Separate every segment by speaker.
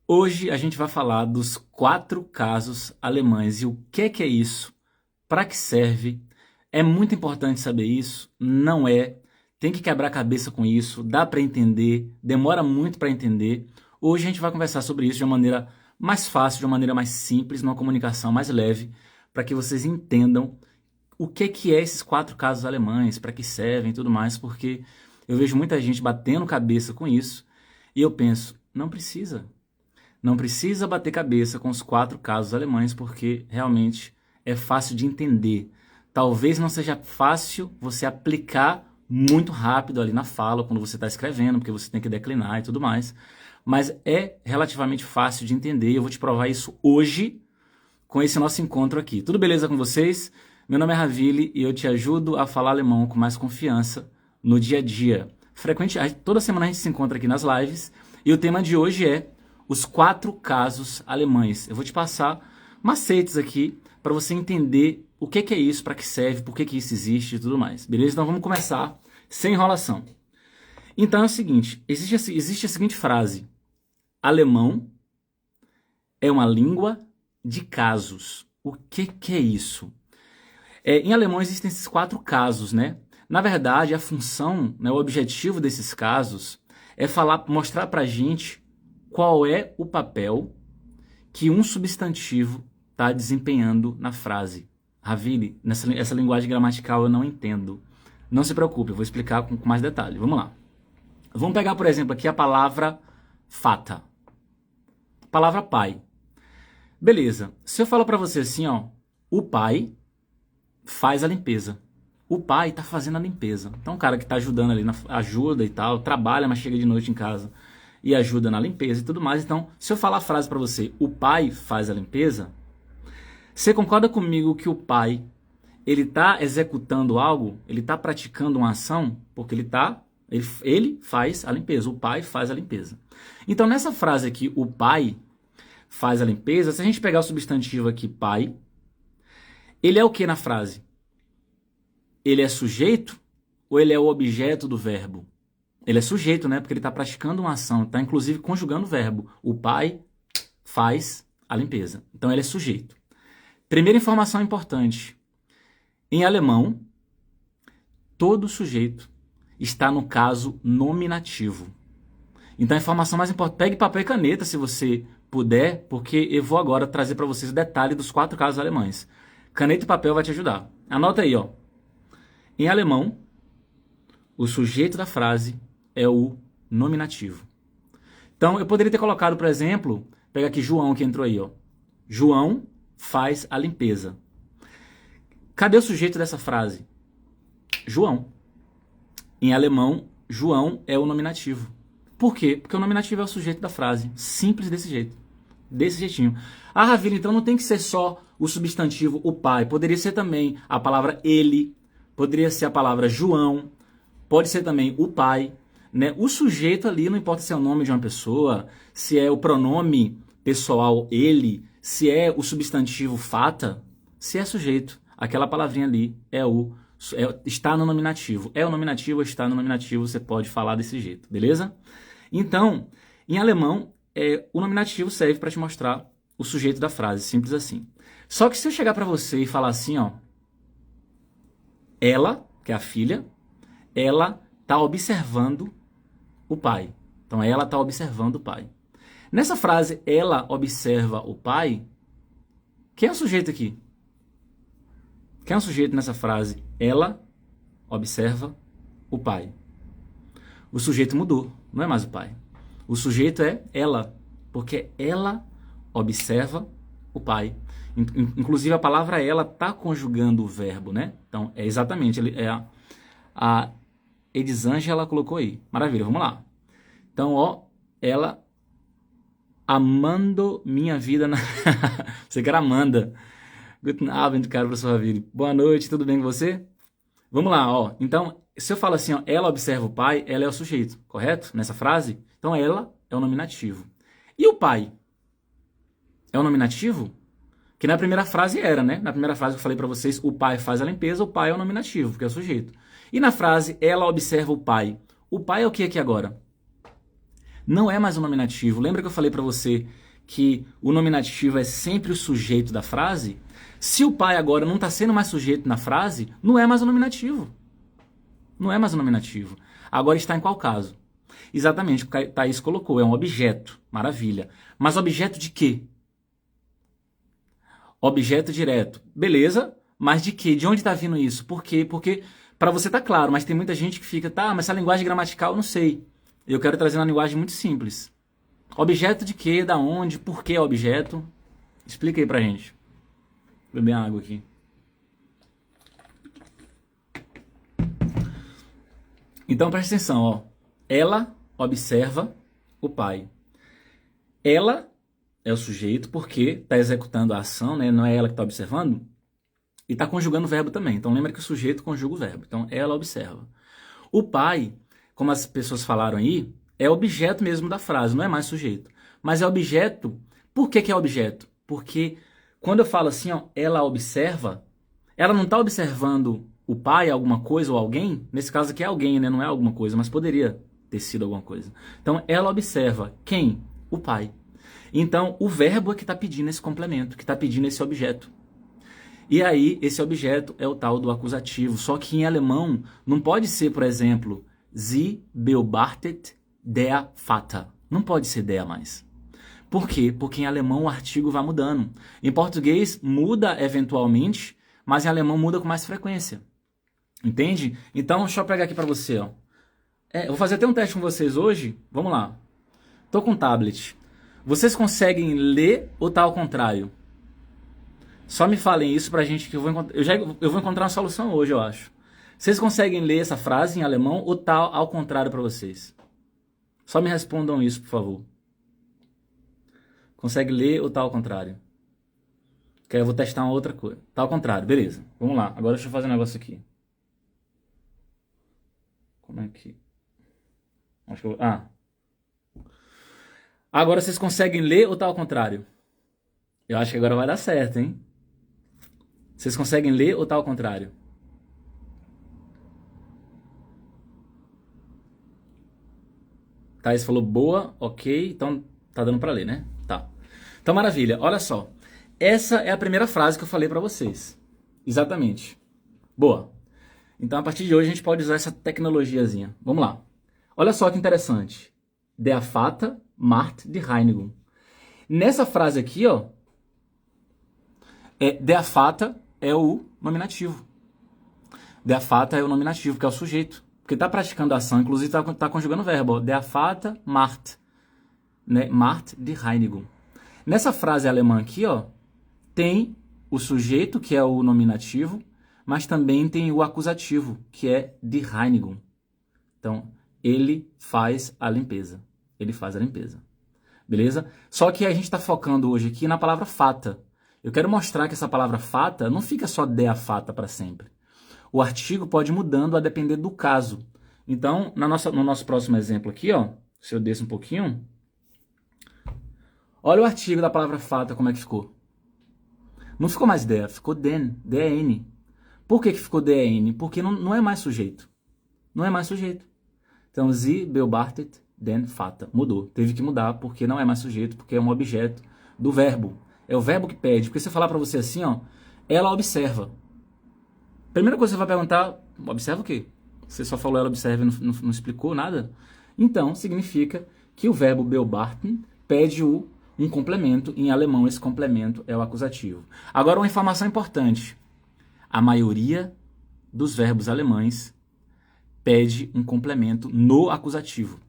Speaker 1: Hoje a gente vai falar dos 4 casos alemães e o que é isso, para que serve. É muito importante saber isso? Não é. Tem que quebrar a cabeça com isso, dá para entender, demora muito para entender. Hoje a gente vai conversar sobre isso de uma maneira mais fácil, de uma maneira mais simples, numa comunicação mais leve, para que vocês entendam o que é esses 4 casos alemães, para que servem e tudo mais, porque eu vejo muita gente batendo cabeça com isso e eu penso, não precisa. Não precisa bater cabeça com os 4 casos alemães, porque realmente é fácil de entender. Talvez não seja fácil você aplicar muito rápido ali na fala, quando você está escrevendo, porque você tem que declinar e tudo mais. Mas é relativamente fácil de entender e eu vou te provar isso hoje com esse nosso encontro aqui. Tudo beleza com vocês? Meu nome é Ravili e eu te ajudo a falar alemão com mais confiança no dia a dia. Toda semana a gente se encontra aqui nas lives e o tema de hoje é os 4 casos alemães. Eu vou te passar macetes aqui para você entender o que é isso, para que serve, por que isso existe e tudo mais. Beleza? Então vamos começar sem enrolação. Então é o seguinte, existe a seguinte frase: alemão é uma língua de casos. O que é isso? Em alemão existem esses 4 casos, né? Na verdade, a função, né, o objetivo desses casos é mostrar para a gente qual é o papel que um substantivo está desempenhando na frase. Ravili, essa linguagem gramatical eu não entendo. Não se preocupe, eu vou explicar com mais detalhe. Vamos lá. Vamos pegar, por exemplo, aqui a palavra Vater. Palavra pai. Beleza. Se eu falo para você assim, ó, o pai faz a limpeza. O pai está fazendo a limpeza. Então, o cara que está ajudando ali, ajuda e tal, trabalha, mas chega de noite em casa e ajuda na limpeza e tudo mais. Então, se eu falar a frase para você, o pai faz a limpeza, você concorda comigo que o pai, ele está executando algo, ele está praticando uma ação, porque ele faz a limpeza, o pai faz a limpeza. Então, nessa frase aqui, o pai faz a limpeza, se a gente pegar o substantivo aqui, pai, ele é o que na frase? Ele é sujeito ou ele é o objeto do verbo? Ele é sujeito, né? Porque ele está praticando uma ação, está inclusive conjugando o verbo. O pai faz a limpeza. Então ele é sujeito. Primeira informação importante. Em alemão, todo sujeito está no caso nominativo. Então a informação mais importante, pegue papel e caneta se você puder, porque eu vou agora trazer para vocês o detalhe dos 4 casos alemães. Caneta e papel vai te ajudar. Anota aí, ó. Em alemão, o sujeito da frase é o nominativo. Então, eu poderia ter colocado, por exemplo, pega aqui João que entrou aí, ó. João faz a limpeza. Cadê o sujeito dessa frase? João. Em alemão, João é o nominativo. Por quê? Porque o nominativo é o sujeito da frase. Simples desse jeito. Desse jeitinho. Ah, Ravili, então não tem que ser só o substantivo, o pai. Poderia ser também a palavra ele. Poderia ser a palavra João. Pode ser também o pai. Né? O sujeito ali, não importa se é o nome de uma pessoa, se é o pronome pessoal ele, se é o substantivo Vater, se é sujeito. Aquela palavrinha ali está no nominativo. É o nominativo ou está no nominativo, você pode falar desse jeito, beleza? Então, em alemão, o nominativo serve para te mostrar o sujeito da frase, simples assim. Só que se eu chegar para você e falar assim, ó, ela, que é a filha, ela está observando o pai. Então, ela está observando o pai. Nessa frase, ela observa o pai, quem é o sujeito aqui? Quem é o sujeito nessa frase? Ela observa o pai. O sujeito mudou, não é mais o pai. O sujeito é ela, porque ela observa o pai. Inclusive, a palavra ela está conjugando o verbo, né? Então, é exatamente, a Elisângela colocou aí. Maravilha, vamos lá. Então, ó, ela amando minha vida na... Você que era Amanda. Guten Abend, caro professor Ravili. Boa noite, tudo bem com você? Vamos lá, ó. Então, se eu falo assim, ó, ela observa o pai, ela é o sujeito, correto? Nessa frase? Então, ela é o nominativo. E o pai? É o nominativo? Que na primeira frase era, né? Na primeira frase que eu falei pra vocês, o pai faz a limpeza, o pai é o nominativo, que é o sujeito. E na frase, ela observa o pai é o que aqui agora? Não é mais um nominativo. Lembra que eu falei para você que o nominativo é sempre o sujeito da frase? Se o pai agora não está sendo mais sujeito na frase, não é mais um nominativo. Não é mais um nominativo. Agora está em qual caso? Exatamente o que a Thaís colocou, é um objeto. Maravilha. Mas objeto de quê? Objeto direto. Beleza, mas de quê? De onde está vindo isso? Por quê? Porque, para você tá claro, mas tem muita gente que fica, tá, mas essa linguagem gramatical eu não sei. Eu quero trazer uma linguagem muito simples. Objeto de quê? Da onde? Por que objeto? Explica aí pra gente. Vou beber água aqui. Então presta atenção, ó. Ela observa o pai. Ela é o sujeito porque está executando a ação, né? Não é ela que está observando. E está conjugando o verbo também. Então lembra que o sujeito conjuga o verbo. Então ela observa. O pai, como as pessoas falaram aí, é objeto mesmo da frase, não é mais sujeito. Mas é objeto. Por que é objeto? Porque quando eu falo assim, ó, ela observa, ela não está observando o pai, alguma coisa ou alguém. Nesse caso aqui é alguém, né? Não é alguma coisa, mas poderia ter sido alguma coisa. Então ela observa quem? O pai. Então o verbo é que está pedindo esse complemento, que está pedindo esse objeto. E aí, esse objeto é o tal do acusativo. Só que em alemão não pode ser, por exemplo, Sie beobachtet der Vater. Não pode ser der mais. Por quê? Porque em alemão o artigo vai mudando. Em português muda eventualmente, mas em alemão muda com mais frequência. Entende? Então, deixa eu pegar aqui para você. Ó. Eu vou fazer até um teste com vocês hoje. Vamos lá. Tô com um tablet. Vocês conseguem ler ou tá ao contrário? Só me falem isso pra gente que eu vou encontrar uma solução hoje, eu acho. Vocês conseguem ler essa frase em alemão ou tá ao contrário pra vocês? Só me respondam isso, por favor. Consegue ler ou tá ao contrário? Que aí eu vou testar uma outra coisa. Tá ao contrário, beleza. Vamos lá. Agora deixa eu fazer um negócio aqui. Como é que... Acho que eu... Agora vocês conseguem ler ou tá ao contrário? Eu acho que agora vai dar certo, hein? Vocês conseguem ler ou tá ao contrário? Thaís falou boa, ok, então tá dando pra ler, né? Tá. Então maravilha, olha só. Essa é a primeira frase que eu falei pra vocês. Exatamente. Boa. Então a partir de hoje a gente pode usar essa tecnologiazinha. Vamos lá. Olha só que interessante. Der Vater macht die Reinigung. Nessa frase aqui, ó, der Vater é o nominativo. Der Vater é o nominativo, que é o sujeito. Porque está praticando a ação, inclusive está conjugando o verbo. Ó. Der Vater macht. Né? Macht die Reinigung. Nessa frase alemã aqui, ó, tem o sujeito, que é o nominativo, mas também tem o acusativo, que é die Reinigung. Então, ele faz a limpeza. Ele faz a limpeza. Beleza? Só que a gente está focando hoje aqui na palavra Vater. Eu quero mostrar que essa palavra Vater não fica só der Vater para sempre. O artigo pode ir mudando a depender do caso. Então, no nosso próximo exemplo aqui, ó, se eu desço um pouquinho, olha o artigo da palavra Vater como é que ficou. Não ficou mais der, ficou den, den. Por que ficou den? Porque não é mais sujeito. Não é mais sujeito. Então, Sie beobachtet den Vater. Mudou. Teve que mudar porque não é mais sujeito, porque é um objeto do verbo. É o verbo que pede. Porque se eu falar para você assim, ó, ela observa. Primeira coisa que você vai perguntar, observa o quê? Você só falou ela observa e não explicou nada? Então, significa que o verbo beobachten pede um complemento. Em alemão, esse complemento é o acusativo. Agora, uma informação importante. A maioria dos verbos alemães pede um complemento no acusativo.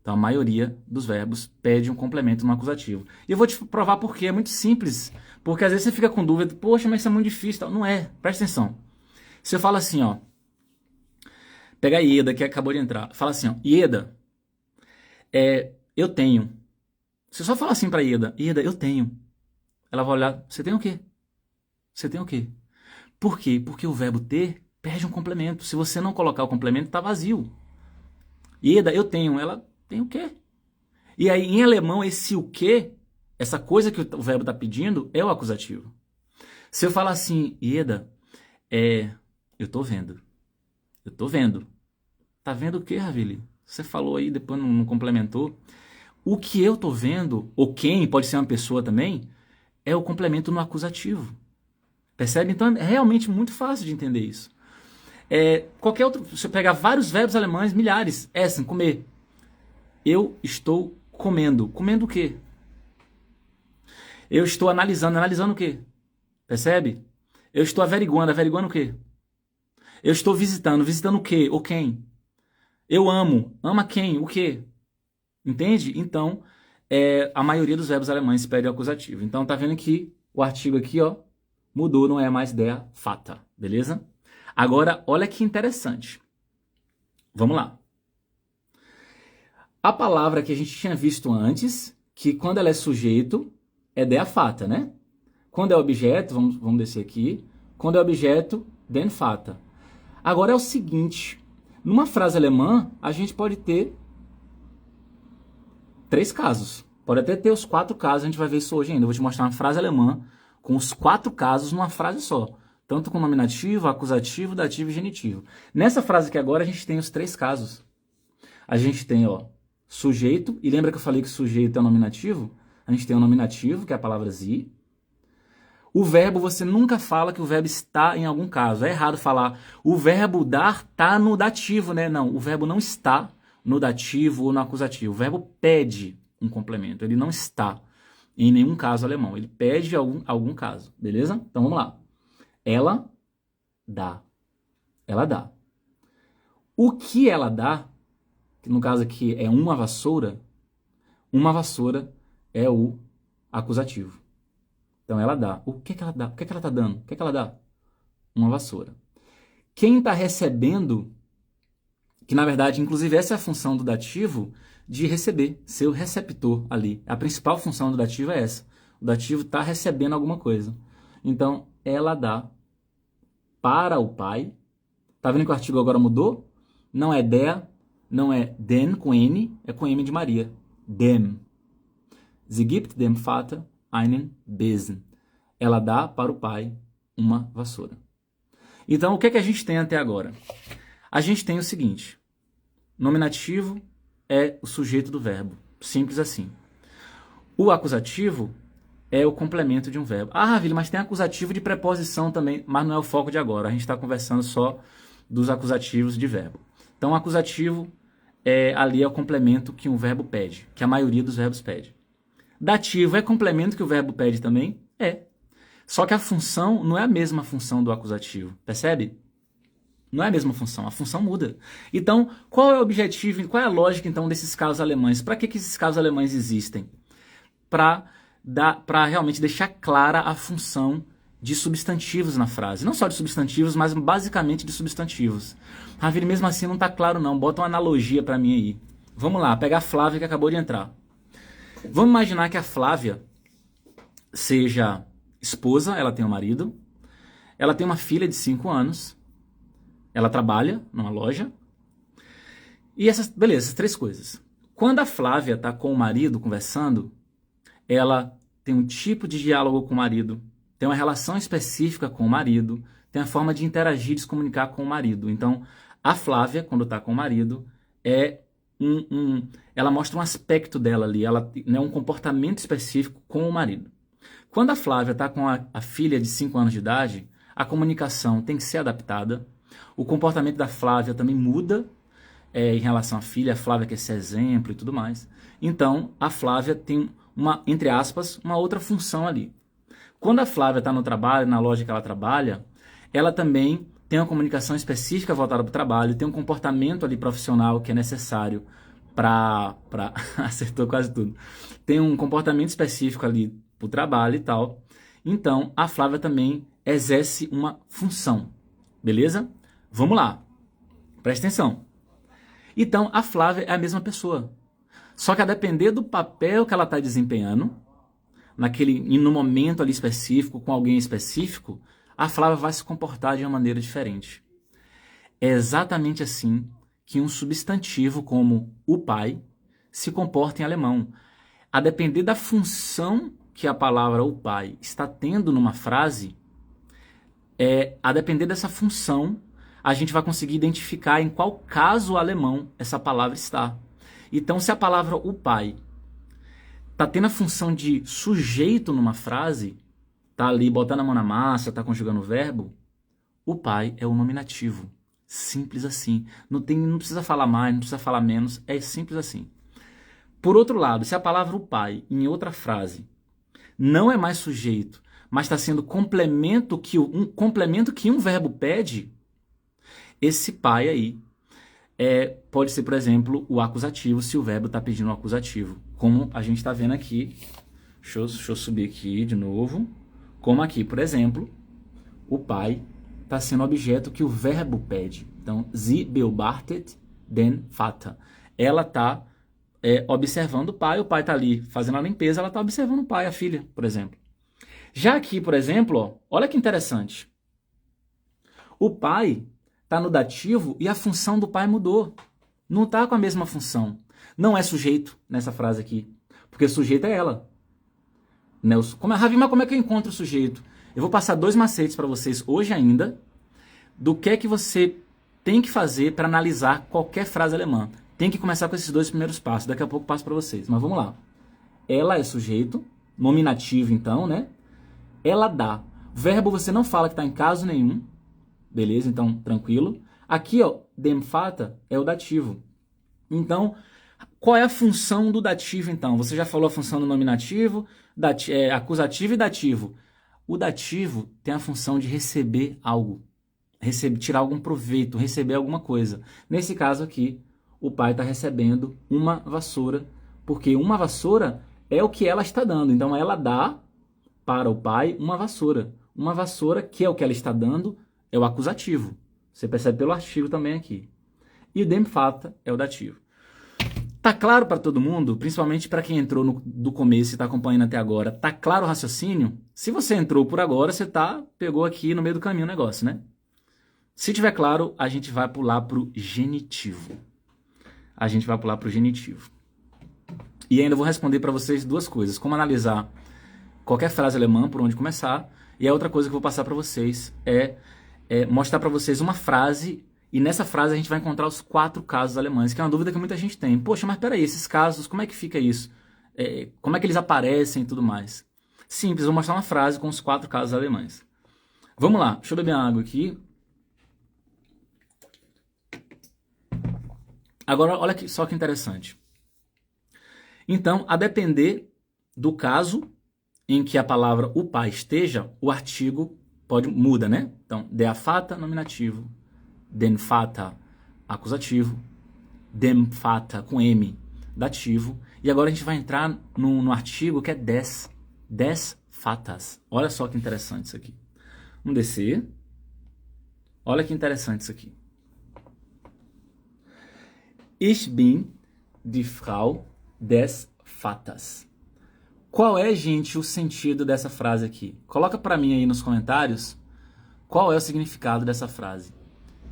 Speaker 1: Então, a maioria dos verbos pede um complemento no acusativo. E eu vou te provar por quê. É muito simples. Porque às vezes você fica com dúvida. Poxa, mas isso é muito difícil. Não é. Presta atenção. Se eu falo assim, ó. Pega a Ieda, que acabou de entrar. Fala assim, ó. Ieda, eu tenho. Você só fala assim pra Ieda. Ieda, eu tenho. Ela vai olhar. Você tem o quê? Você tem o quê? Por quê? Porque o verbo ter perde um complemento. Se você não colocar o complemento, tá vazio. Ieda, eu tenho. Ela... Tem o quê? E aí, em alemão, esse o quê, essa coisa que o verbo está pedindo, é o acusativo. Se eu falar assim, Ieda, eu tô vendo. Eu tô vendo. Tá vendo o quê, Ravili? Você falou aí, depois não complementou. O que eu tô vendo, ou quem, pode ser uma pessoa também, é o complemento no acusativo. Percebe? Então é realmente muito fácil de entender isso. Qualquer outro, se eu pegar vários verbos alemães, milhares, essen, comer. Eu estou comendo. Comendo o quê? Eu estou analisando. Analisando o quê? Percebe? Eu estou averiguando. Averiguando o quê? Eu estou visitando. Visitando o quê? Ou quem? Eu amo. Ama quem? O quê? Entende? Então, a maioria dos verbos alemães pede o acusativo. Então, tá vendo que o artigo aqui, ó, mudou, não é mais der Vater, beleza? Agora, olha que interessante. Vamos lá. A palavra que a gente tinha visto antes, que quando ela é sujeito, é der Vater, né? Quando é objeto, vamos descer aqui. Quando é objeto, den Vater. Agora é o seguinte, numa frase alemã, a gente pode ter 3 casos. Pode até ter os 4 casos, a gente vai ver isso hoje ainda. Eu vou te mostrar uma frase alemã com os 4 casos numa frase só. Tanto com nominativo, acusativo, dativo e genitivo. Nessa frase aqui agora a gente tem os 3 casos. A gente tem, ó, sujeito, e lembra que eu falei que sujeito é o nominativo? A gente tem o nominativo, que é a palavra sie. O verbo, você nunca fala que o verbo está em algum caso. É errado falar, o verbo dar está no dativo, né? Não, o verbo não está no dativo ou no acusativo. O verbo pede um complemento, ele não está em nenhum caso alemão. Ele pede algum caso, beleza? Então vamos lá. Ela dá. Ela dá. O que ela dá, que no caso aqui é uma vassoura é o acusativo. Então ela dá. O que ela dá? O que ela está dando? O que ela dá? Uma vassoura. Quem está recebendo, que na verdade, inclusive essa é a função do dativo, de receber, ser o receptor ali. A principal função do dativo é essa. O dativo está recebendo alguma coisa. Então, ela dá para o pai. Tá vendo que o artigo agora mudou? Não é der, não é den com N, é com M de Maria. Dem. Sie gibt dem Vater einen Besen. Ela dá para o pai uma vassoura. Então, o que a gente tem até agora? A gente tem o seguinte. Nominativo é o sujeito do verbo. Simples assim. O acusativo é o complemento de um verbo. Ah, Ravile, mas tem acusativo de preposição também, mas não é o foco de agora. A gente está conversando só dos acusativos de verbo. Então, o acusativo ali é o complemento que um verbo pede, que a maioria dos verbos pede. Dativo é complemento que o verbo pede também? É. Só que a função não é a mesma função do acusativo, percebe? Não é a mesma função, a função muda. Então, qual é o objetivo, qual é a lógica então desses casos alemães? Para que esses casos alemães existem? Para realmente deixar clara a função de substantivos na frase. Não só de substantivos, mas basicamente de substantivos. Ravile, mesmo assim não está claro não, bota uma analogia para mim aí. Vamos lá, pegar a Flávia que acabou de entrar. Vamos imaginar que a Flávia seja esposa, ela tem um marido, ela tem uma filha de 5 anos, ela trabalha numa loja, e essas 3 coisas. Quando a Flávia está com o marido conversando, ela tem um tipo de diálogo com o marido, tem uma relação específica com o marido, tem a forma de interagir e se comunicar com o marido. Então, a Flávia, quando está com o marido, ela mostra um aspecto dela ali, ela tem um comportamento específico com o marido. Quando a Flávia está com a filha de 5 anos de idade, a comunicação tem que ser adaptada, o comportamento da Flávia também muda em relação à filha, a Flávia quer ser exemplo e tudo mais. Então, a Flávia tem entre aspas, uma outra função ali. Quando a Flávia está no trabalho, na loja que ela trabalha, ela também tem uma comunicação específica voltada para o trabalho, tem um comportamento ali profissional que é necessário para acertou quase tudo. Tem um comportamento específico ali para o trabalho e tal. Então, a Flávia também exerce uma função. Beleza? Vamos lá. Presta atenção. Então, a Flávia é a mesma pessoa. Só que a depender do papel que ela está desempenhando, no momento ali específico, com alguém específico, a Flávia vai se comportar de uma maneira diferente. É exatamente assim que um substantivo como o pai se comporta em alemão. A depender da função que a palavra o pai está tendo numa frase, a depender dessa função, a gente vai conseguir identificar em qual caso alemão essa palavra está. Então, se a palavra o pai está tendo a função de sujeito numa frase, tá ali botando a mão na massa, tá conjugando o verbo, o pai é o nominativo. Simples assim. Não precisa falar mais, não precisa falar menos, é simples assim. Por outro lado, se a palavra o pai, em outra frase, não é mais sujeito, mas está sendo complemento que um verbo pede, esse pai aí pode ser, por exemplo, o acusativo, se o verbo está pedindo um acusativo. Como a gente está vendo aqui. Deixa eu subir aqui de novo. Como aqui, por exemplo, o pai está sendo objeto que o verbo pede. Então, sie beobachtet den Vater. Ela está observando o pai está ali fazendo a limpeza, ela está observando o pai, a filha, por exemplo. Já aqui, por exemplo, ó, olha que interessante. O pai está no dativo e a função do pai mudou. Não está com a mesma função. Não é sujeito nessa frase aqui, porque sujeito é ela. Ravi, mas como é que eu encontro o sujeito? Eu vou passar 2 macetes para vocês hoje ainda, do que é que você tem que fazer para analisar qualquer frase alemã. Tem que começar com esses 2 primeiros passos, daqui a pouco eu passo para vocês. Mas vamos lá. Ela é sujeito, nominativo então, né? Ela dá. Verbo você não fala que está em caso nenhum, beleza? Então, tranquilo. Aqui, ó, dem Vater é o dativo. Então, qual é a função do dativo, então? Você já falou a função do nominativo, acusativo e dativo. O dativo tem a função de receber algo, tirar algum proveito, receber alguma coisa. Nesse caso aqui, o pai está recebendo uma vassoura, porque uma vassoura é o que ela está dando. Então, ela dá para o pai uma vassoura. Uma vassoura, que é o que ela está dando, é o acusativo. Você percebe pelo artigo também aqui. E o dem Vater é o dativo. Tá claro para todo mundo, principalmente para quem entrou do começo e está acompanhando até agora, tá claro o raciocínio? Se você entrou por agora, você pegou aqui no meio do caminho o negócio, né? Se tiver claro, a gente vai pular pro genitivo. E ainda vou responder para vocês 2 coisas. Como analisar qualquer frase alemã, por onde começar. E a outra coisa que eu vou passar para vocês é mostrar para vocês uma frase. E nessa frase a gente vai encontrar os 4 casos alemães, que é uma dúvida que muita gente tem. Poxa, mas peraí, esses casos, como é que fica isso? Como é que eles aparecem e tudo mais? Simples, vou mostrar uma frase com os 4 casos alemães. Vamos lá, deixa eu beber água aqui. Agora, olha só que interessante. Então, a depender do caso em que a palavra o pai esteja, o artigo muda, né? Então, der Vater, nominativo. Den Vater, acusativo. Dem Vater, com M, dativo. E agora a gente vai entrar no artigo que é des Vaters. Olha só que interessante isso aqui. Vamos descer. Olha que interessante isso aqui. Ich bin die Frau des Vaters. Qual é, gente, o sentido dessa frase aqui? Coloca para mim aí nos comentários qual é o significado dessa frase.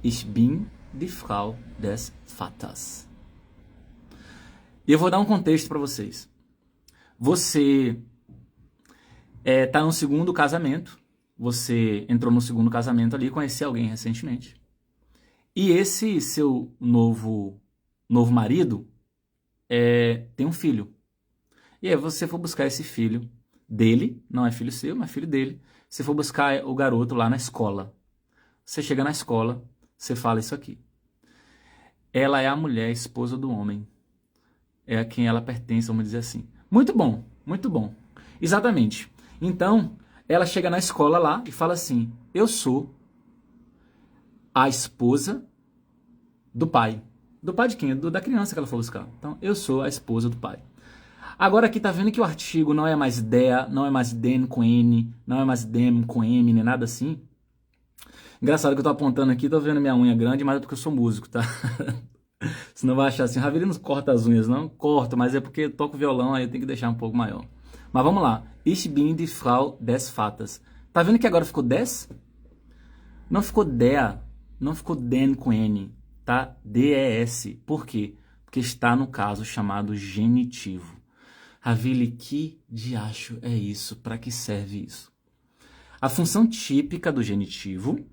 Speaker 1: Ich bin die Frau des Vaters. E eu vou dar um contexto para vocês. Você tá no segundo casamento, você entrou no segundo casamento ali, conheceu alguém recentemente. E esse seu novo marido tem um filho. E aí você for buscar esse filho dele, não é filho seu, mas filho dele, você for buscar o garoto lá na escola. Você chega na escola, você fala isso aqui. Ela é a mulher, a esposa do homem. É a quem ela pertence, vamos dizer assim. Muito bom, muito bom. Exatamente. Então, ela chega na escola lá e fala assim, eu sou a esposa do pai. Do pai de quem? Da criança que ela foi buscar. Então, eu sou a esposa do pai. Agora aqui tá vendo que o artigo não é mais der, não é mais den com N, não é mais dem com M, nem nada assim. Engraçado que eu tô apontando aqui, tô vendo minha unha grande, mas é porque eu sou músico, tá? Senão vai achar assim, Ravili não corta as unhas, não? Corto, mas é porque eu toco violão, aí eu tenho que deixar um pouco maior. Mas vamos lá. Ich bin die Frau des Vaters. Tá vendo que agora ficou des? Não ficou der, não ficou den com N, tá? D-E-S. Por quê? Porque está no caso chamado genitivo. Ravili, que diacho é isso? Para que serve isso? A função típica do genitivo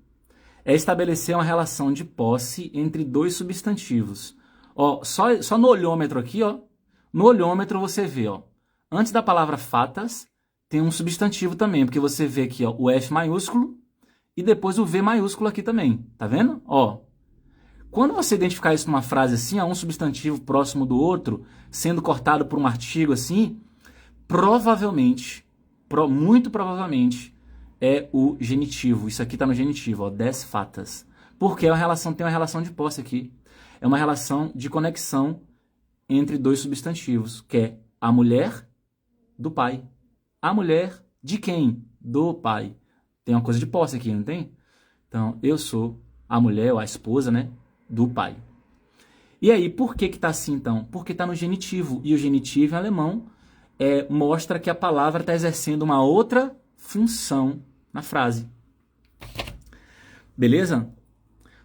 Speaker 1: é estabelecer uma relação de posse entre dois substantivos. Ó, só no olhômetro aqui, ó, no olhômetro você vê, ó, antes da palavra fatas, tem um substantivo também, porque você vê aqui, ó, o F maiúsculo e depois o V maiúsculo aqui também, tá vendo? Ó, quando você identificar isso numa frase assim, ó, um substantivo próximo do outro, sendo cortado por um artigo assim, provavelmente, muito provavelmente, é o genitivo. Isso aqui está no genitivo, ó, des fatas. Porque tem uma relação de posse aqui. É uma relação de conexão entre dois substantivos, que é a mulher do pai. A mulher de quem? Do pai. Tem uma coisa de posse aqui, não tem? Então, eu sou a mulher ou a esposa, né, do pai. E aí, por que tá assim, então? Porque tá no genitivo. E o genitivo em alemão mostra que a palavra está exercendo uma outra função na frase. Beleza?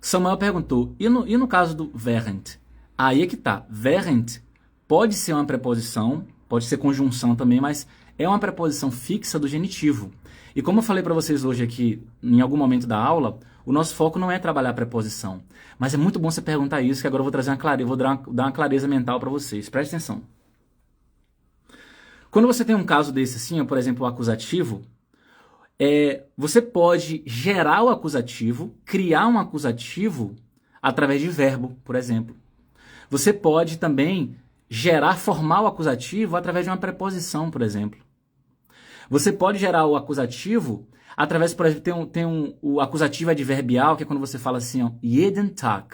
Speaker 1: Samuel perguntou, e no caso do während? Aí é que tá. Während pode ser uma preposição, pode ser conjunção também, mas é uma preposição fixa do genitivo. E como eu falei para vocês hoje aqui, em algum momento da aula, o nosso foco não é trabalhar a preposição. Mas é muito bom você perguntar isso, que agora eu vou trazer dar uma clareza mental para vocês. Preste atenção. Quando você tem um caso desse assim, por exemplo, o acusativo, você pode gerar o acusativo, criar um acusativo através de verbo, por exemplo. Você pode também formar o acusativo através de uma preposição, por exemplo. Você pode gerar o acusativo através, por exemplo, o acusativo adverbial, que é quando você fala assim, ó, jeden Tag.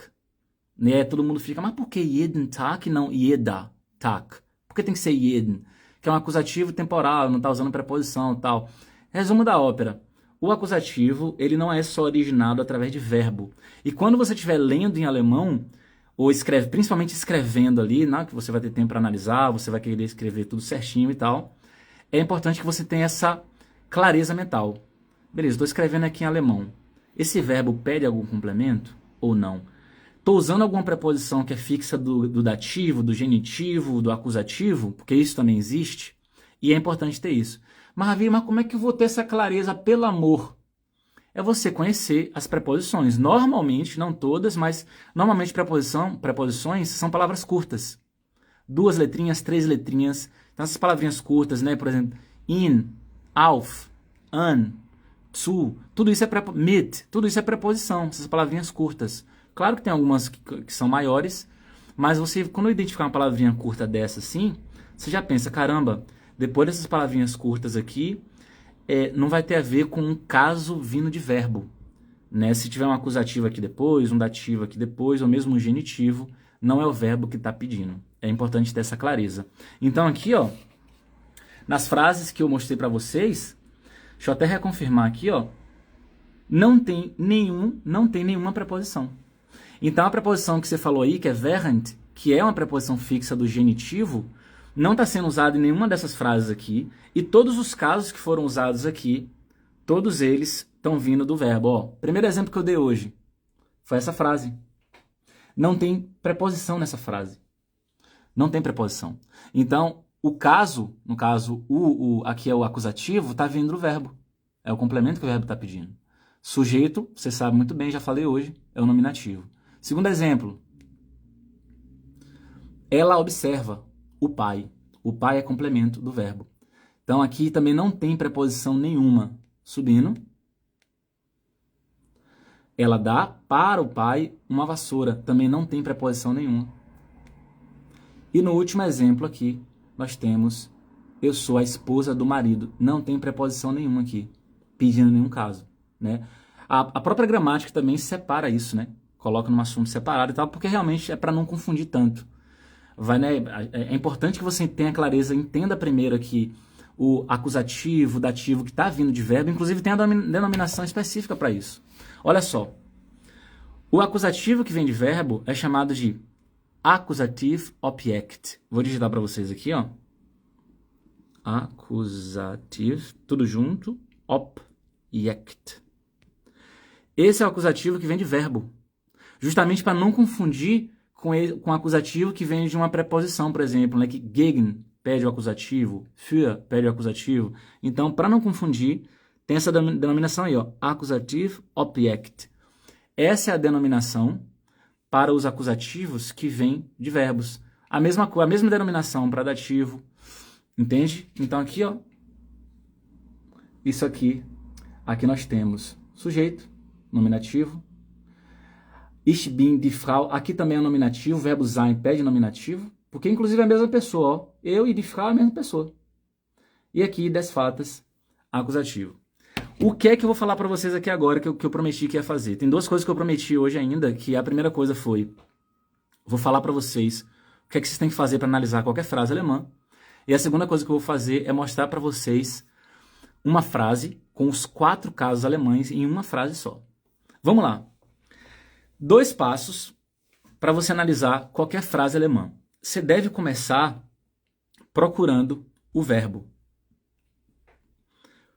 Speaker 1: Né? Todo mundo fica, mas por que jeden Tag e não jeder Tag? Por que tem que ser jeden? Que é um acusativo temporal, não está usando preposição e tal. Resumo da ópera. O acusativo, ele não é só originado através de verbo. E quando você estiver lendo em alemão, ou principalmente escrevendo ali, né, que você vai ter tempo para analisar, você vai querer escrever tudo certinho e tal, é importante que você tenha essa clareza mental. Beleza, estou escrevendo aqui em alemão. Esse verbo pede algum complemento ou não? Estou usando alguma preposição que é fixa do dativo, do genitivo, do acusativo, porque isso também existe, e é importante ter isso. Mas, Ravi, mas como é que eu vou ter essa clareza, pelo amor? É você conhecer as preposições. Normalmente, não todas, mas normalmente preposições são palavras curtas. 2 letrinhas, 3 letrinhas. Então, essas palavrinhas curtas, né? Por exemplo, in, auf, an, zu, tudo isso mit, tudo isso é preposição, essas palavrinhas curtas. Claro que tem algumas que são maiores, mas você, quando identificar uma palavrinha curta dessa assim, você já pensa, caramba, depois dessas palavrinhas curtas aqui, não vai ter a ver com um caso vindo de verbo. Né? Se tiver um acusativo aqui depois, um dativo aqui depois, ou mesmo um genitivo, não é o verbo que está pedindo. É importante ter essa clareza. Então aqui, ó, nas frases que eu mostrei para vocês, deixa eu até reconfirmar aqui, ó, não tem nenhuma preposição. Então a preposição que você falou aí, que é während, que é uma preposição fixa do genitivo, não está sendo usada em nenhuma dessas frases aqui, e todos os casos que foram usados aqui, todos eles estão vindo do verbo. Ó, primeiro exemplo que eu dei hoje foi essa frase. Não tem preposição nessa frase. Não tem preposição. Então, no caso, aqui é o acusativo, está vindo do verbo. É o complemento que o verbo está pedindo. Sujeito, você sabe muito bem, já falei hoje, é o nominativo. Segundo exemplo. Ela observa o pai. O pai é complemento do verbo. Então, aqui também não tem preposição nenhuma. Subindo. Ela dá para o pai uma vassoura. Também não tem preposição nenhuma. E no último exemplo aqui, nós temos eu sou a esposa do marido. Não tem preposição nenhuma aqui, pedindo nenhum caso. Né? A própria gramática também separa isso, né? Coloca num assunto separado e tal, porque realmente é para não confundir tanto. Né? É importante que você tenha clareza, entenda primeiro aqui o acusativo, o dativo que está vindo de verbo, inclusive tem a denominação específica para isso. Olha só, o acusativo que vem de verbo é chamado de Accusative Object. Vou digitar para vocês aqui, ó. Accusative, tudo junto, Object. Esse é o acusativo que vem de verbo. Justamente para não confundir com o acusativo que vem de uma preposição, por exemplo, né, que gegen pede o acusativo, für pede o acusativo. Então, para não confundir, tem essa denominação aí, ó, Accusative Object. Essa é a denominação para os acusativos que vêm de verbos. A mesma denominação para dativo, entende? Então aqui, ó, isso aqui nós temos sujeito, nominativo. Ich bin die Frau, aqui também é nominativo, o verbo sein pede nominativo, porque inclusive é a mesma pessoa, ó. Eu e die Frau é a mesma pessoa. E aqui, des Vaters, acusativo. O que é que eu vou falar para vocês aqui agora que eu prometi que ia fazer? Tem duas coisas que eu prometi hoje ainda, que a primeira coisa foi, vou falar para vocês o que é que vocês têm que fazer para analisar qualquer frase alemã. E a segunda coisa que eu vou fazer é mostrar para vocês uma frase com os 4 casos alemães em uma frase só. Vamos lá. 2 passos para você analisar qualquer frase alemã. Você deve começar procurando o verbo.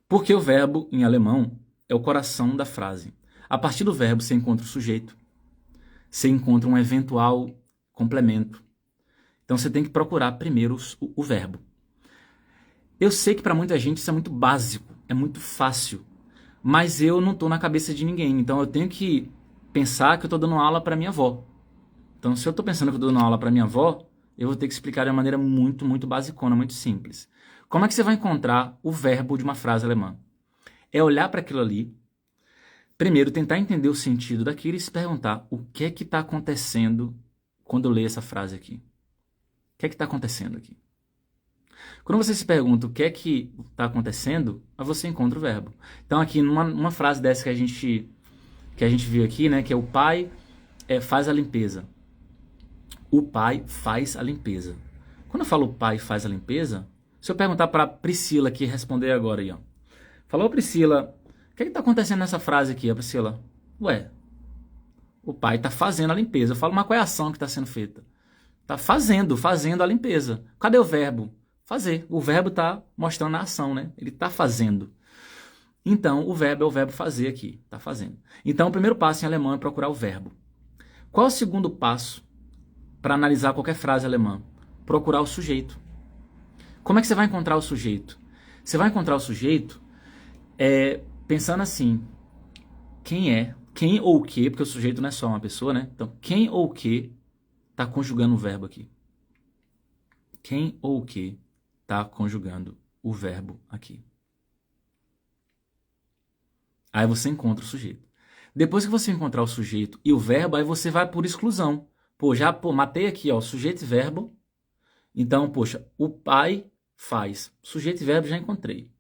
Speaker 1: Porque o verbo, em alemão, é o coração da frase. A partir do verbo, você encontra o sujeito. Você encontra um eventual complemento. Então, você tem que procurar primeiro o verbo. Eu sei que para muita gente isso é muito básico, é muito fácil. Mas eu não estou na cabeça de ninguém. Então, eu tenho que pensar que eu estou dando aula para minha avó. Então, se eu estou pensando que eu estou dando aula para minha avó, eu vou ter que explicar de uma maneira muito, muito basicona, muito simples. Como é que você vai encontrar o verbo de uma frase alemã? É olhar para aquilo ali, primeiro tentar entender o sentido daquilo e se perguntar o que é que está acontecendo quando eu leio essa frase aqui. O que é que está acontecendo aqui? Quando você se pergunta o que é que está acontecendo, aí você encontra o verbo. Então aqui, numa frase dessa que a gente viu aqui, né, que é o pai faz a limpeza. O pai faz a limpeza. Quando eu falo o pai faz a limpeza, se eu perguntar para a Priscila aqui responder agora aí, ó. Falou, Priscila, o que está acontecendo nessa frase aqui, a Priscila? Ué, o pai está fazendo a limpeza. Eu falo, mas qual é a ação que está sendo feita? Está fazendo a limpeza. Cadê o verbo? Fazer. O verbo está mostrando a ação, né? Ele está fazendo. Então, o verbo é o verbo fazer aqui. Está fazendo. Então, o primeiro passo em alemão é procurar o verbo. Qual é o segundo passo para analisar qualquer frase alemã? Procurar o sujeito. Como é que você vai encontrar o sujeito? Você vai encontrar o sujeito pensando assim, quem ou o que, porque o sujeito não é só uma pessoa, né? Então, quem ou o que está conjugando o verbo aqui? Quem ou o que está conjugando o verbo aqui? Aí você encontra o sujeito. Depois que você encontrar o sujeito e o verbo, aí você vai por exclusão. Matei aqui, ó, sujeito e verbo. Então, o pai faz. Sujeito e verbo já encontrei.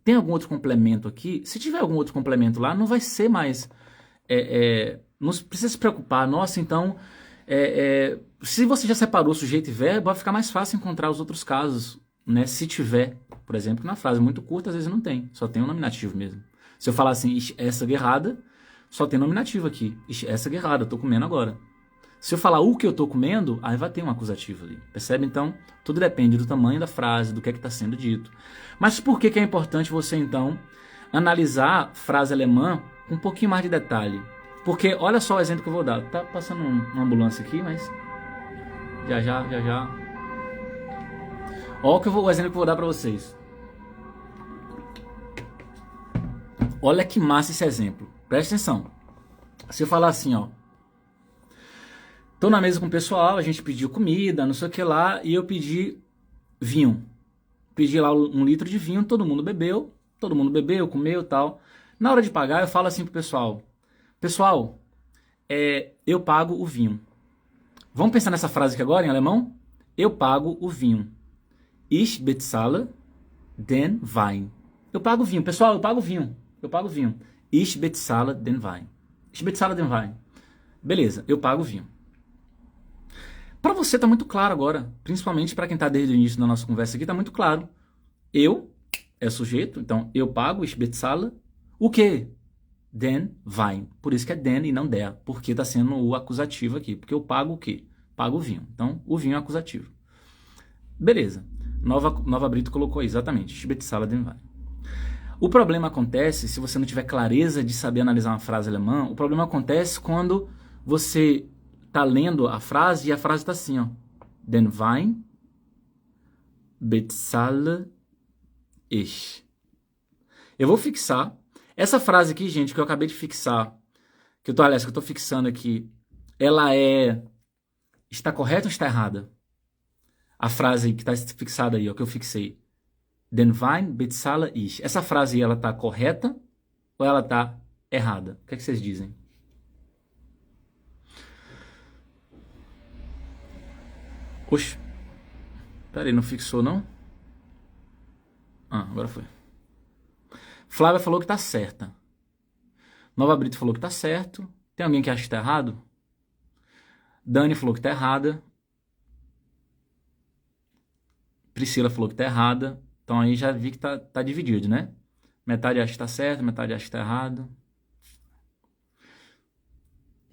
Speaker 1: Tem algum outro complemento aqui? Se tiver algum outro complemento lá, não vai ser mais... não precisa se preocupar. Nossa, então... se você já separou sujeito e verbo, vai ficar mais fácil encontrar os outros casos, né? Se tiver, por exemplo, na frase muito curta, às vezes não tem. Só tem um nominativo mesmo. Se eu falar assim, essa guerrada, só tem nominativo aqui. Essa guerrada, eu tô comendo agora. Se eu falar o que eu tô comendo, aí vai ter um acusativo ali. Percebe? Então, tudo depende do tamanho da frase, do que está sendo dito. Mas por que é importante você, então, analisar frase alemã com um pouquinho mais de detalhe? Porque, olha só o exemplo que eu vou dar. Tá passando uma ambulância aqui, mas... Já. Olha o exemplo que eu vou dar para vocês. Olha que massa esse exemplo. Presta atenção. Se eu falar assim, ó. Tô na mesa com o pessoal, a gente pediu comida, não sei o que lá, e eu pedi vinho. Pedi lá 1 litro de vinho, todo mundo bebeu, comeu e tal. Na hora de pagar, eu falo assim pro pessoal. Pessoal, eu pago o vinho. Vamos pensar nessa frase aqui agora, em alemão? Eu pago o vinho. Ich bezahle den Wein. Eu pago o vinho. Pessoal, eu pago o vinho. Ich bezahle den Wein. Ich bezahle den Wein. Beleza, eu pago o vinho. Para você tá muito claro agora, principalmente para quem tá desde o início da nossa conversa aqui, tá muito claro. Eu é sujeito, então eu pago, ich bezahle, o quê? Den Wein. Por isso que é den e não der, porque tá sendo o acusativo aqui, porque eu pago o quê? Pago o vinho. Então, o vinho é acusativo. Beleza. Nova Brito colocou aí, exatamente, ich bezahle den Wein. O problema acontece, se você não tiver clareza de saber analisar uma frase alemã, o problema acontece quando você tá lendo a frase e a frase tá assim, ó. Den Wein bezahle ich. Eu vou fixar. Essa frase aqui, gente, que eu acabei de fixar, aliás, que eu tô fixando aqui, está correta ou está errada? A frase que está fixada aí, ó, que eu fixei. Den Wein bezahle ich. Essa frase aí, ela tá correta ou ela tá errada? O que é que vocês dizem? Oxe, peraí, não fixou não? Ah, agora foi. Flávia falou que tá certa. Nova Brito falou que tá certo. Tem alguém que acha que tá errado? Dani falou que tá errada. Priscila falou que tá errada. Então aí já vi que tá dividido, né? Metade acha que tá certo, metade acha que tá errado.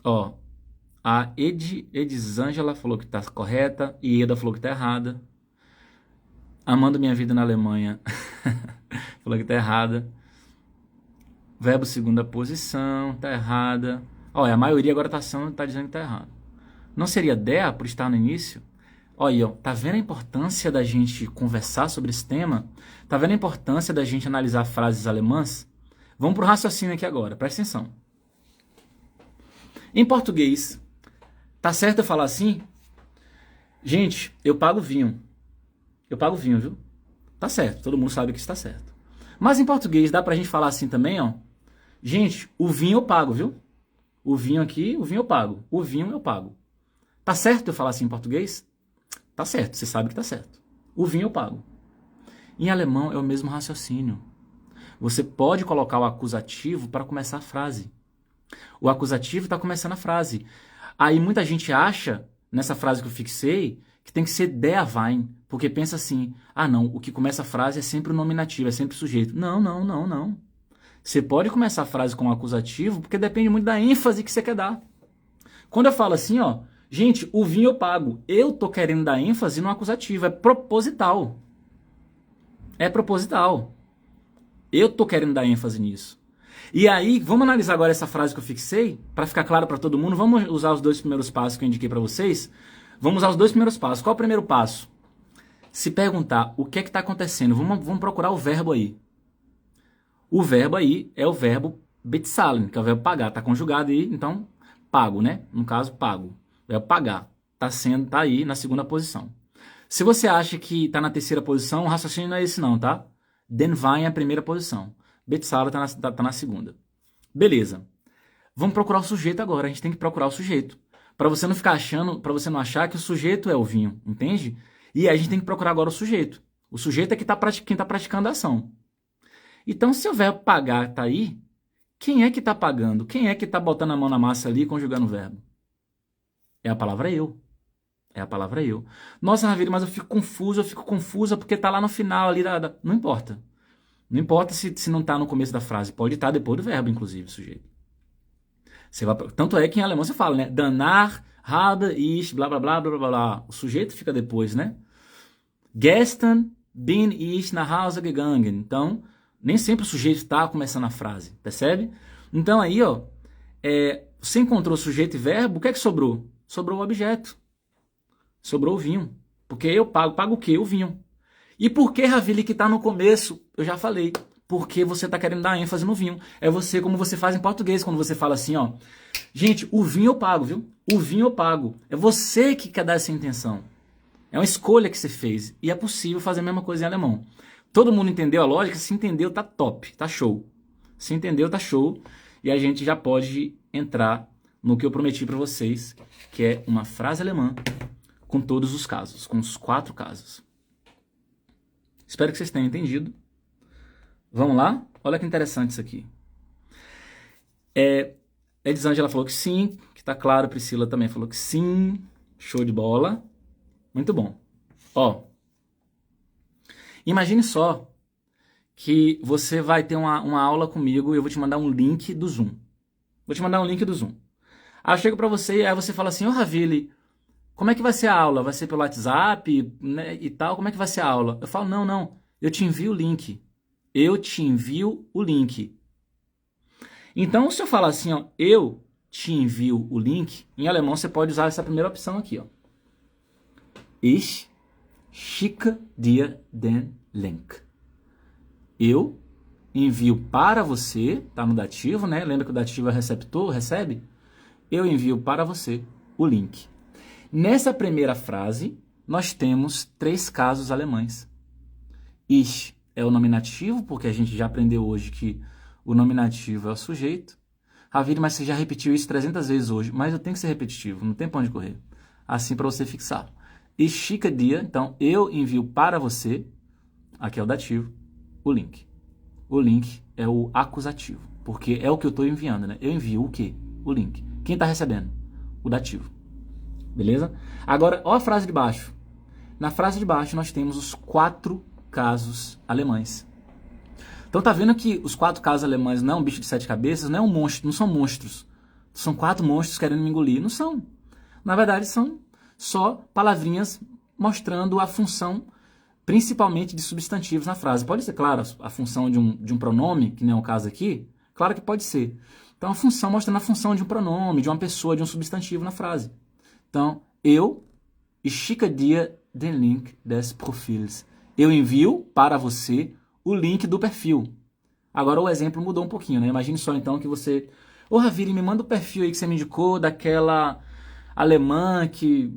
Speaker 1: Ó, a Edisângela falou que tá correta. E Eda falou que tá errada. Amando Minha Vida na Alemanha falou que tá errada. Verbo segunda posição, tá errada. Olha, a maioria agora tá dizendo que tá errado. Não seria dea por estar no início? Olha, ó, tá vendo a importância da gente conversar sobre esse tema? Tá vendo a importância da gente analisar frases alemãs? Vamos pro raciocínio aqui agora, presta atenção. Em português, tá certo eu falar assim? Gente, eu pago vinho. Eu pago vinho, viu? Tá certo, todo mundo sabe que está certo. Mas em português dá pra gente falar assim também, ó. Gente, o vinho eu pago, viu? O vinho aqui, o vinho eu pago. O vinho eu pago. Tá certo eu falar assim em português? Tá certo, você sabe que tá certo. O vinho eu pago. Em alemão é o mesmo raciocínio. Você pode colocar o acusativo para começar a frase. O acusativo está começando a frase. Aí muita gente acha, nessa frase que eu fixei, que tem que ser der Wein, porque pensa assim, ah não, o que começa a frase é sempre o nominativo, é sempre o sujeito. Não, não, não, não. Você pode começar a frase com o acusativo, porque depende muito da ênfase que você quer dar. Quando eu falo assim, ó, gente, o vinho eu pago, eu tô querendo dar ênfase no acusativo, é proposital. É proposital. Eu tô querendo dar ênfase nisso. E aí, vamos analisar agora essa frase que eu fixei, para ficar claro para todo mundo. Vamos usar os 2 primeiros passos que eu indiquei para vocês. Vamos usar os 2 primeiros passos. Qual é o primeiro passo? Se perguntar o que é que está acontecendo, vamos procurar o verbo aí. O verbo aí é o verbo bezahlen, que é o verbo pagar. Está conjugado aí, então pago, né? No caso, pago. O verbo pagar. Tá aí na segunda posição. Se você acha que está na terceira posição, o raciocínio não é esse não, tá? Den Wein é a primeira posição. Bezahlen tá na segunda. Beleza. Vamos procurar o sujeito agora. A gente tem que procurar o sujeito. Para você não ficar achando, para você não achar que o sujeito é o vinho, entende? E aí a gente tem que procurar agora o sujeito. O sujeito é quem tá praticando a ação. Então, se o verbo pagar tá aí, quem é que tá pagando? Quem é que tá botando a mão na massa ali e conjugando o verbo? É a palavra eu. É a palavra eu. Nossa, Ravira, mas eu fico confusa porque tá lá no final ali Não importa. Não importa se não tá no começo da frase. Pode estar depois do verbo, inclusive, o sujeito. Tanto é que em alemão você fala, né? Danach, habe ich, blá, blá, blá, blá, blá, blá. O sujeito fica depois, né? Gestern bin ich nach Hause gegangen. Então, nem sempre o sujeito está começando a frase, percebe? Então aí, ó, você encontrou sujeito e verbo, o que é que sobrou? Sobrou o objeto. Sobrou o vinho. Porque eu pago o quê? O vinho. E por que, Ravili, que está no começo? Eu já falei. Porque você está querendo dar ênfase no vinho. É você, como você faz em português, quando você fala assim, ó. Gente, o vinho eu pago, viu? O vinho eu pago. É você que quer dar essa intenção. É uma escolha que você fez. E é possível fazer a mesma coisa em alemão. Todo mundo entendeu a lógica? Se entendeu, tá top, tá show. Se entendeu, tá show. E a gente já pode entrar no que eu prometi para vocês, que é uma frase alemã com todos os casos, com os 4 casos. Espero que vocês tenham entendido. Vamos lá? Olha que interessante isso aqui. Elisângela falou que sim, que tá claro. Priscila também falou que sim. Show de bola. Muito bom. Ó, imagine só que você vai ter uma aula comigo e eu vou te mandar um link do Zoom. Vou te mandar um link do Zoom. Aí eu chego pra você e aí você fala assim, ô Ravili, como é que vai ser a aula? Vai ser pelo WhatsApp, né, e tal? Como é que vai ser a aula? Eu falo, não, eu te envio o link. Eu te envio o link. Então, se eu falar assim, ó, eu te envio o link, em alemão você pode usar essa primeira opção aqui, ó. Ich schicke dir den Link. Eu envio para você, tá no dativo, né? Lembra que o dativo é receptor, recebe? Eu envio para você o link. Nessa primeira frase, nós temos 3 casos alemães. Ich é o nominativo, porque a gente já aprendeu hoje que o nominativo é o sujeito. Ravine, mas você já repetiu isso 300 vezes hoje. Mas eu tenho que ser repetitivo, não tem pra onde correr. Assim para você fixar. Ich schicke dir, então eu envio para você, aqui é o dativo, o link. O link é o acusativo, porque é o que eu estou enviando, né? Eu envio o quê? O link. Quem está recebendo? O dativo. Beleza? Agora, ó a frase de baixo. Na frase de baixo nós temos os 4 casos alemães. Então tá vendo que os 4 casos alemães não é um bicho de 7 cabeças, não é um monstro, não são monstros. São 4 monstros querendo me engolir. Não são. Na verdade, são só palavrinhas mostrando a função, principalmente de substantivos na frase. Pode ser, claro, a função de um pronome, que não é o caso aqui. Claro que pode ser. Então, a função mostrando a função de um pronome, de uma pessoa, de um substantivo na frase. Então, ich schicke dir den Link des Profils. Eu envio para você o link do perfil. Agora o exemplo mudou um pouquinho, né? Imagine só então que você... Ô, Ravine, me manda o perfil aí que você me indicou daquela alemã que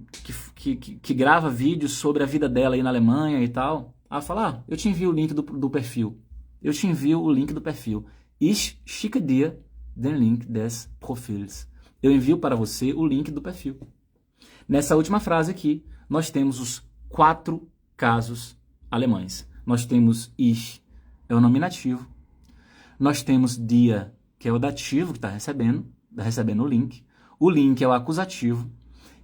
Speaker 1: grava vídeos sobre a vida dela aí na Alemanha e tal. Fala, eu te envio o link do perfil. Eu te envio o link do perfil. Ich schicke dir den Link des Profils. Eu envio para você o link do perfil. Nessa última frase aqui, nós temos os 4 casos alemães. Nós temos ich, é o nominativo. Nós temos dir, que é o dativo que está recebendo o link. O link é o acusativo.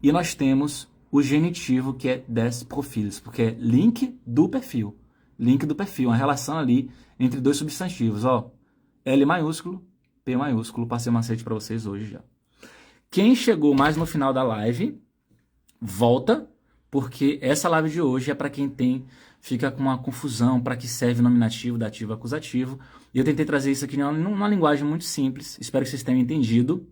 Speaker 1: E nós temos o genitivo, que é des Profils, porque é link do perfil. Link do perfil, uma relação ali entre 2 substantivos. Ó, L maiúsculo, P maiúsculo. Passei um macete para vocês hoje já. Quem chegou mais no final da live, volta, porque essa live de hoje é para quem fica com uma confusão, para que serve nominativo, dativo, acusativo. E eu tentei trazer isso aqui numa linguagem muito simples, espero que vocês tenham entendido.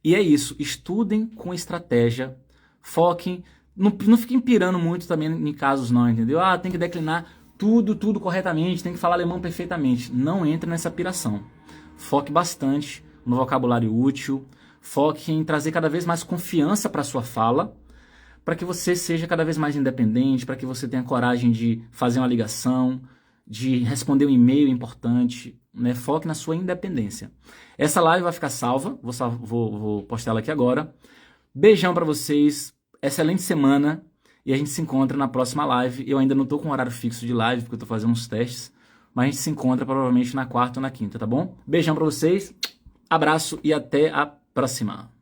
Speaker 1: E é isso, estudem com estratégia, foquem, não fiquem pirando muito também em casos não, entendeu? Tem que declinar tudo corretamente, tem que falar alemão perfeitamente. Não entre nessa piração. Foque bastante no vocabulário útil, foque em trazer cada vez mais confiança para a sua fala, para que você seja cada vez mais independente, para que você tenha coragem de fazer uma ligação, de responder um e-mail importante, né? Foque na sua independência. Essa live vai ficar salva, vou postar ela aqui agora. Beijão para vocês, excelente semana e a gente se encontra na próxima live. Eu ainda não estou com horário fixo de live, porque eu estou fazendo uns testes, mas a gente se encontra provavelmente na quarta ou na quinta, tá bom? Beijão para vocês, abraço e até a próxima.